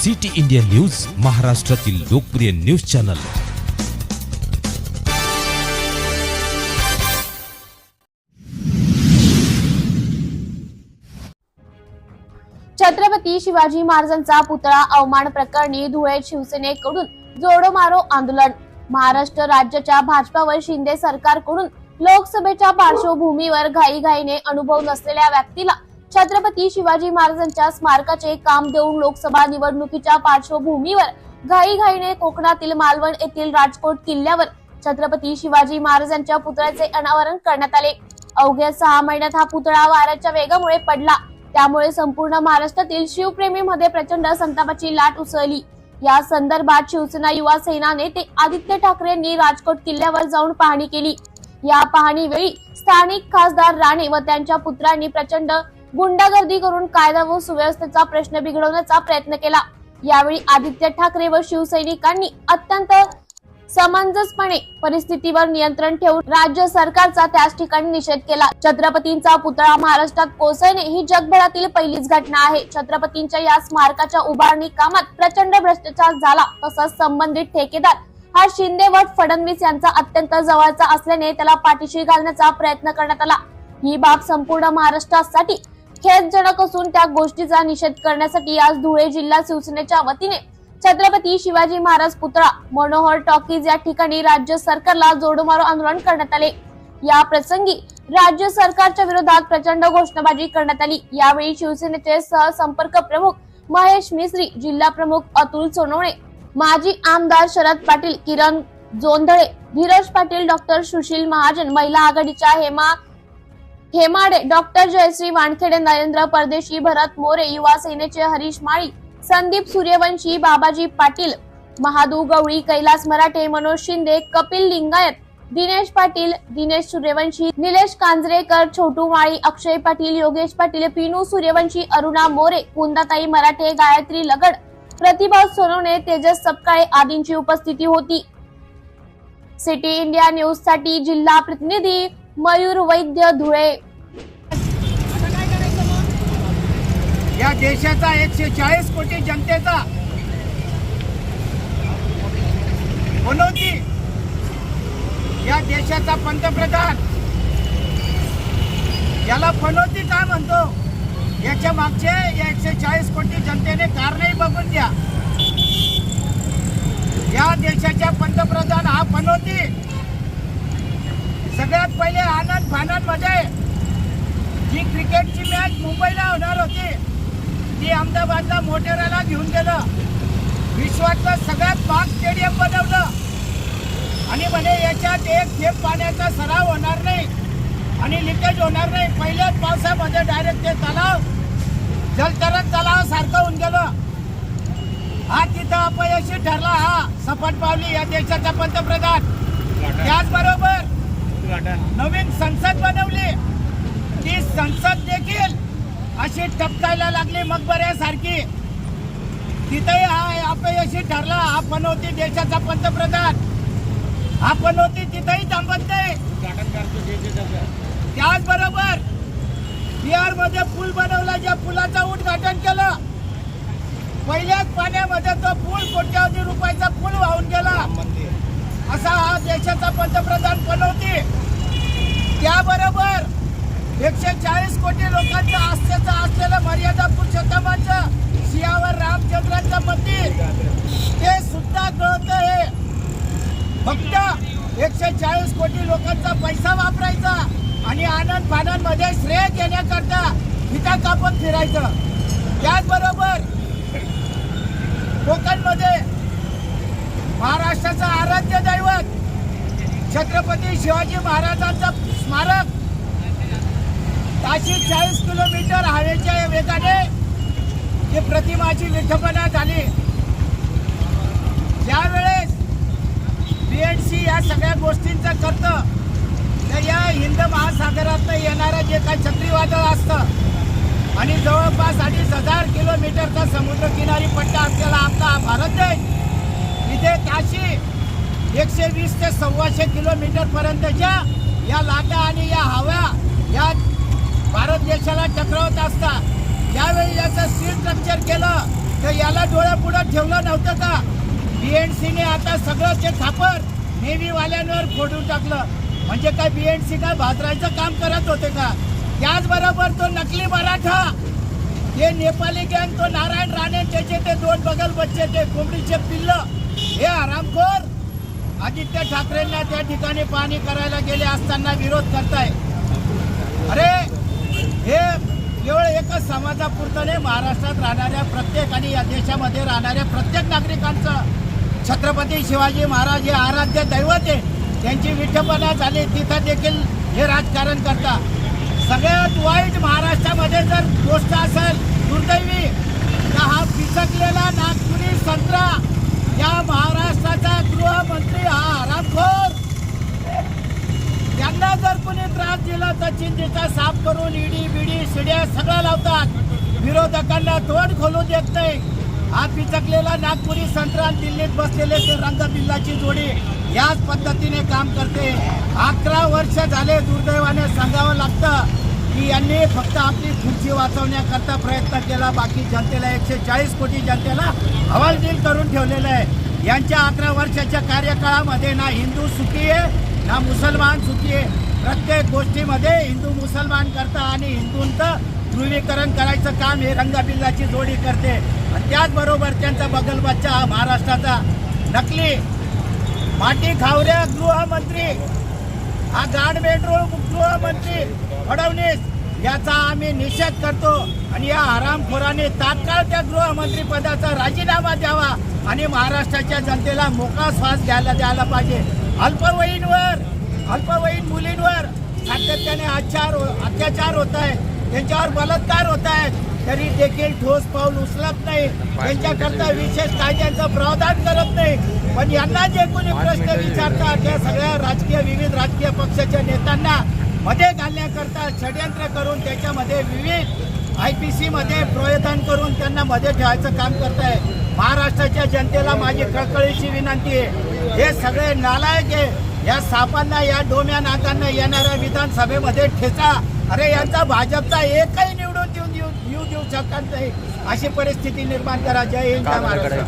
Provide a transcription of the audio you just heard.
City India news, महाराष्ट्रातील लोकप्रिय news channel. Chhatrapati Shivaji महाराजांचा पुतळा अवमान प्रकरणी धुळे शिवसेनेकडून जोडो मारो आंदोलन। महाराष्ट्र राज्याच्या भाजपा व शिंदे सरकारकडून लोकसभेच्या पार्श्वभूमीवर घाईघाईने अनुभव नसलेल्या व्यक्तीला छत्रपती शिवाजी महाराजांच्या स्मारकाचे काम देऊन लोकसभा निवडणुकीच्या पार्श्वभूमीवर घाईघाईने कोकणातील मालवण येथील राजकोट किल्ल्यावर छत्रपती शिवाजी महाराजांच्या पुतळ्याचे अनावरण करण्यात आले। अवघ्या 6 महिन्यात हा पुतळा वाऱ्याच्या वेगामुळे पडला, त्यामुळे संपूर्ण महाराष्ट्रातील शिवप्रेमींमध्ये प्रचंड संतापाची लाट उसळली। या संदर्भात शिवसेना युवा सेना नेते आदित्य ठाकरे यांनी राजकोट किल्ल्यावर जाऊन पाहणी केली। या पाहणीवेळी स्थानिक खासदार राणे व त्यांच्या पुत्रांनी प्रचंड गुंडागर्दी करून कायदा व सुव्यवस्थेचा प्रश्न बिघडवण्याचा प्रयत्न केला। यावेळी आदित्य ठाकरे व शिवसैनिकांनी अत्यंत समंजसपणे परिस्थितीवर नियंत्रण ठेवून राज्य सरकारचा त्याच ठिकाणी निषेध केला। छत्रपतींचा पुतळा महाराष्ट्रात कोसळणे ही जगभरातील पहिलीच घटना आहे। छत्रपतींच्या या स्मारकाच्या उभारणी कामात प्रचंड भ्रष्टाचार झाला, तसंच संबंधित ठेकेदार हा शिंदे व फडणवीस यांचा अत्यंत जवळचा असल्याने त्याला पाठीशी घालण्याचा प्रयत्न करण्यात आला। ही बाब संपूर्ण महाराष्ट्रासाठी खेदजनक असून त्या गोष्टीचा निषेध करण्यासाठी आज धुळे जिल्हा शिवसेनेच्या वतीने छत्रपती शिवाजी महाराज पुतळा मनोहर टॉकीज या ठिकाणी राज्य सरकारला जोडो मारो आंदोलन करण्यात आले। या प्रसंगी राज्य सरकारच्या विरोधात प्रचंड घोषणाबाजी करण्यात आली। यावेळी शिवसेनेचे सहसंपर्क प्रमुख महेश मिस्त्री, जिल्हा प्रमुख अतुल सोनवणे, माजी आमदार शरद पाटील, किरण जोंधळे, धीरज पाटील, डॉक्टर सुशील महाजन, महिला आघाडीच्या हेमाडे, डॉक्टर जयश्री वानखेडे, नरेंद्र परदेशी, भरत मोरे, युवा सेनेचे हरीश माळी, संदीप सूर्यवंशी, बाबाजी पाटील, महादू गवळी, कैलास मराठे, मनोज शिंदे, कपिल लिंगायत, दिनेश पाटील, दिनेश सूर्यवंशी, निलेश कांजरेकर, छोटू माळी, अक्षय पाटील, योगेश पाटील, पिनू सूर्यवंशी, अरुणा मोरे, कुंदाताई मराठे, गायत्री लगड, प्रतिभा सोनवणे, तेजस सपकाळे आदींची उपस्थिती होती। सिटी इंडिया न्यूज साठी जिल्हा प्रतिनिधी मयूर वैद्य, धुळे। या देशाचा 140 कोटी जनतेचा मनोती, या देशाचा पंतप्रधान याला पनोती काय म्हणतो, याच्या मागचे या 140 कोटी जनतेने कारणही बघून द्या। या देशाच्या पंतप्रधान हा पनोती सगळ्यात पहिले आनंद फानंदमध्ये जी क्रिकेटची मॅच मुंबईला होणार होती ती अहमदाबादला मोटेराला घेऊन गेलं, विश्वातलं सगळ्यात महाग स्टेडियम बनवलं आणि म्हणे याच्यात एक थेंब पाण्याचा सराव होणार नाही आणि लिकेज होणार नाही। पहिल्याच पावसामध्ये डायरेक्ट ते तलाव जलतरण तलाव सारखं होऊन गेलं। हा तिथं अपयशी ठरला, हा सपाट पावली या देशाचा पंतप्रधान। त्याचबरोबर नवीन संसद बनवली, ती संसद देखील अशी टपकायला लागली मकबऱ्यासारखी, तिथेही हा अपयशी ठरला। हा पनोती देशाचा पंतप्रधान, हा पनोती तिथेही थांबत नाही। त्याचबरोबर बिहारमध्ये पूल बनवला, ज्या पुलाचं उद्घाटन केलं, पहिल्याच पाण्यामध्ये तो पूल कोट्यावधी रुपयाचा पूल वाहून गेला, असा हा देशाचा पंतप्रधान पनोती। त्याबरोबर 140 कोटी लोकांचं आस्थेचं असलेलं मर्यादा पुरुषोत्तमाचं सियावर रामचंद्राचं मंदिर ते सुद्धा गळत आहे। फक्त 140 कोटी लोकांचा पैसा वापरायचा आणि आनंद फानंदमध्ये श्रेय घेण्याकरता हिता कापत फिरायचं। त्याचबरोबर कोकणमध्ये महाराष्ट्राचं आराध्य दैवत छत्रपती शिवाजी महाराजांचं स्मारक ताशी 40 किलोमीटर हवेच्या वेगाने ही प्रतिमाची विठ्ठलपणा झाली। ज्यावेळेस BNC या सगळ्या गोष्टींचं करतं, तर या हिंद महासागरातनं येणारं जे काही चक्रीवादळ असतं आणि जवळपास 2,500 किलोमीटरचा समुद्रकिनारी पट्टा असलेला आपला हा भारत देश, इथे ताशी 120 ते 125 किलोमीटर पर्यंतच्या या लाटा आणि या हवा या भारत देशाला टकरावत असतात। ज्यावेळी याचं स्टील स्ट्रक्चर केलं तर याला डोळ्यापुढं ठेवलं नव्हतं का? बीएनसीने आता सगळं ते खापर नेव्हीवाल्यांवर फोडून टाकलं. म्हणजे काय बीएनसी काय भाजरायचं काम करत होते का? त्याचबरोबर तो नकली मराठा, हे नेपाली गँग, तो नारायण राणे, त्याचे ते 2 बगल बच्चे, ते कोंबडीचे पिल्ल, हे आरामखोर आदित्य ठाकरेंना त्या ठिकाणी पाणी करायला गेले असताना विरोध करताय. अरे हे केवळ एकच समाजापुरतं नाही, महाराष्ट्रात राहणाऱ्या प्रत्येक आणि या देशामध्ये राहणाऱ्या प्रत्येक नागरिकांचं छत्रपती शिवाजी महाराज हे आराध्य दैवत आहे. त्यांची विठ्ठलपणा झाली, तिथं देखील हे राजकारण करता. सगळ्यात वाईट महाराष्ट्रामध्ये जर गोष्ट असेल दुर्दैवी, तर हा पिचकलेला नागपुरी संत्रा, या महाराष्ट्राचा गृहमंत्री हा आरामखोर, त्यांना जर कोणी त्रास दिला तर चिंतेचा साफ करून ईडी बिडी शिड्या सगळं लावतात. विरोधकांना तोंड खोलू देत नाही. हा पिचकलेला नागपुरी संत्रा, दिल्लीत बसलेले ते रंगबिल्लाची जोडी याच पद्धतीने काम करते. 11 वर्ष झाले दुर्दैवाने सांगावं लागतं की यांनी फक्त आपली खुर्ची वाचवण्याकरता प्रयत्न केला. बाकी जनतेला 140 कोटी जनतेला हवालदिल करून ठेवलेलं आहे. यांच्या 11 वर्षाच्या कार्यकाळामध्ये ना हिंदू सुखी आहे ना मुसलमान सुखी आहे. प्रत्येक गोष्टीमध्ये हिंदू मुसलमान करता आणि हिंदूंचं ध्रुवीकरण करायचं काम हे रंगबिल्लाची जोडी करते. आणि त्याचबरोबर त्यांचा बगल बच्चा हा महाराष्ट्राचा नकली माटी खावऱ्या गृहमंत्री, हा गाडमेंढरू गृहमंत्री फडणवीस, याचा आम्ही निषेध करतो. आणि या हरामखोराने तात्काळ त्या गृहमंत्री पदाचा राजीनामा द्यावा आणि महाराष्ट्राच्या जनतेला मोकळा श्वास द्यायला पाहिजे. अल्पवयीन मुलींवर सातत्याने अत्याचार होत आहे, त्यांच्यावर बलात्कार होत आहेत, तरी देखील ठोस पाऊल उचलत नाही. त्यांच्याकरता विशेष कायद्याचं प्रावधान करत नाही. पण यांना जे कोणी प्रश्न विचारतात त्या सगळ्या विविध राजकीय पक्षाच्या नेत्यांना मध्ये घालण्याकरता षडयंत्र करून त्याच्यामध्ये विविध IPC मध्ये प्रोत्साहन करून त्यांना मध्ये ठेवायचं काम करताय. महाराष्ट्राच्या जनतेला माझी कळकळीची विनंती आहे, हे सगळे नालायक आहे. या सापांना, या डोम्या नाकांना येणाऱ्या विधानसभेमध्ये ठेचा. अरे यांचा भाजपचा एकही निवडून देऊ शकत नाही, अशी परिस्थिती निर्माण करा. जय हिंद, जय महाराष्ट्र.